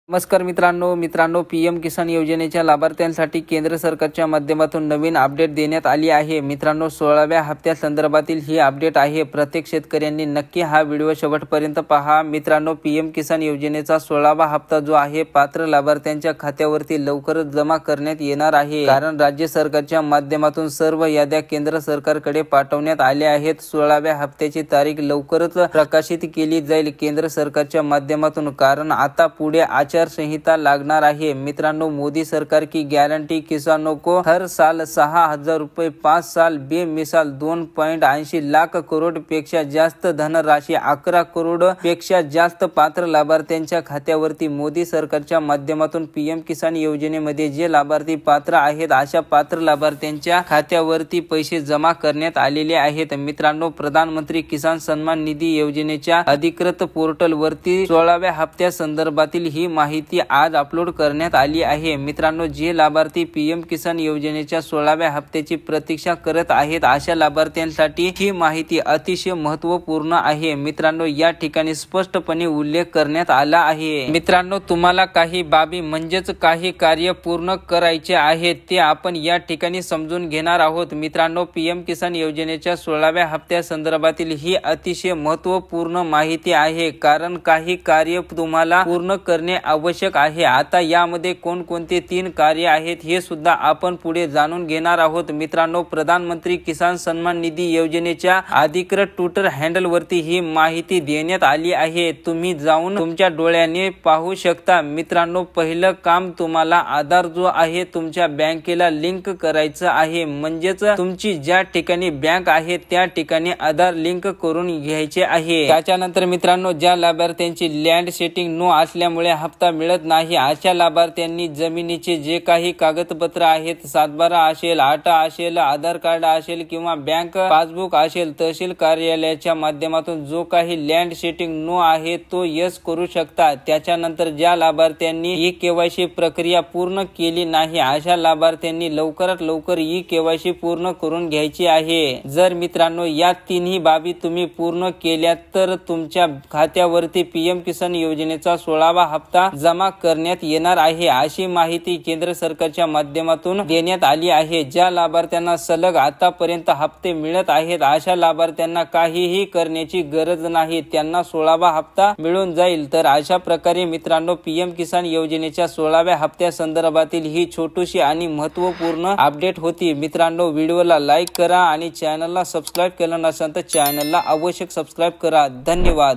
नमस्कार मित्रांनो पीएम किसान योजनेच्या लाभार्थ्यांसाठी केंद्र सरकारच्या माध्यमातून नवीन अपडेट देण्यात आली आहे। मित्रांनो 16व्या हप्त्यासंदर्भातील ही अपडेट आहे। प्रत्येक शेतकऱ्यांनी नक्की हा व्हिडिओ शेवटपर्यंत पहा। मित्रांनो पीएम किसान योजनेचा 16वा हप्ता जो आहे पात्र लाभार्थ्यांच्या खात्यावरती लवकरच जमा करण्यात येणार आहे, कारण राज्य सरकारच्या माध्यमातून सर्व याद्या केंद्र सरकारकडे पाठवण्यात आल्या आहेत। 16व्या हप्त्याची तारीख लवकरच प्रकाशित केली जाईल केंद्र सरकारच्या माध्यमातून, कारण आता पुढे संहिता लागणार आहे। मित्रांनो मोदी सरकार की गॅरंटी किसानों को हर साल 6,000 रुपये, 5 साल बेमिसाल 2.80 लाख करोड पेक्षा जास्त धनराशी, 11 करोड पेक्षा जास्त पात्र लाभार्थ्यांच्या खात्यावरती मोदी सरकारच्या माध्यमातून पीएम किसान योजनेमध्ये जे लाभार्थी पात्र आहेत अशा पात्र लाभार्थ्यांच्या खात्यावरती पैसे जमा करण्यात आलेले आहेत। मित्रांनो प्रधानमंत्री किसान सन्मान निधी योजनेच्या अधिकृत पोर्टल वरती 16व्या हप्त्या संदर्भातील ही माहिती आज अपलोड करण्यात आली आहे। मित्रांनो जे लाभार्थी पीएम किसान योजनेच्या 16व्या हप्त्याची प्रतीक्षा करत आहेत अशा लाभार्थ्यांसाठी ही माहिती अतिशय महत्त्वपूर्ण आहे। मित्रांनो या ठिकाणी स्पष्टपणे उल्लेख करण्यात आला आहे। मित्रांनो तुम्हाला काही बाबी म्हणजेच काही कार्य पूर्ण करायचे आहेत ते आपण या ठिकाणी समजून घेणार आहोत। मित्रांनो पीएम किसान योजनेच्या 16व्या हप्त्या संदर्भातील ही अतिशय महत्त्वपूर्ण माहिती आहे, कारण काही कार्य तुम्हाला पूर्ण करणे आवश्यक आहे। आता यामध्ये कोणकोणते 3 कार्य आहेत हे सुद्धा आपण पुढे जाणून घेणार आहोत। मित्रांनो प्रधानमंत्री किसान सन्मान निधी योजनेच्या अधिकृत ट्विटर हँडल वरती ही माहिती देण्यात आली आहे, तुम्ही जाऊन तुमच्या डोळ्याने पाहू शकता। मित्रांनो पहिलं काम तुम्हाला आधार जो आहे तुमच्या बँकेला लिंक करायचं आहे, म्हणजेच तुमची ज्या ठिकाणी बँक आहे त्या ठिकाणी आधार लिंक करून घ्यायचे आहे। त्याच्यानंतर मित्रांनो ज्या लाभार्थ्यांची लँड सेटिंग नो असल्यामुळे हप्ता मिळत नाही अशा लाभार्थ्यांनी जमिनीचे जे काही कागदपत्र आहेत, 7/12 असेल, 8 असेल, आधार कार्ड असेल किंवा बँक पासबुक असेल, तहसील कार्यालयाच्या माध्यमातून जो काही लँड सेटिंग नो आहे तो यस करू शकतात। त्याच्यानंतर ज्या लाभार्थ्यांनी ई केवायसी प्रक्रिया पूर्ण केली नाही अशा लाभार्थ्यांनी लवकरात लवकर ई केवायसी पूर्ण करून घ्यायची आहे। जर मित्रांनो या तिन्ही बाबी तुम्ही पूर्ण केल्या तर तुमच्या खात्यावरती पीएम किसान योजनेचा 16वा हप्ता जमा करण्यात येणार आहे, अशी माहिती केंद्र सरकारच्या माध्यमातून देण्यात आली आहे। ज्या लाभार्थ्यांना सलग आतापर्यंत हप्ते मिळत आहेत अशा लाभार्थ्यांना काहीही करण्याची गरज नाही, त्यांना 16वा हप्ता मिळून जाईल। तर अशा प्रकारे मित्रांनो पीएम किसान योजनेच्या 16व्या हप्त्या संदर्भातील ही छोटीशी आणि महत्त्वपूर्ण अपडेट होती। मित्रांनो व्हिडिओला लाईक करा आणि चॅनलला सबस्क्राईब केलं नसेल तर चॅनलला अवश्य सबस्क्राईब करा। धन्यवाद।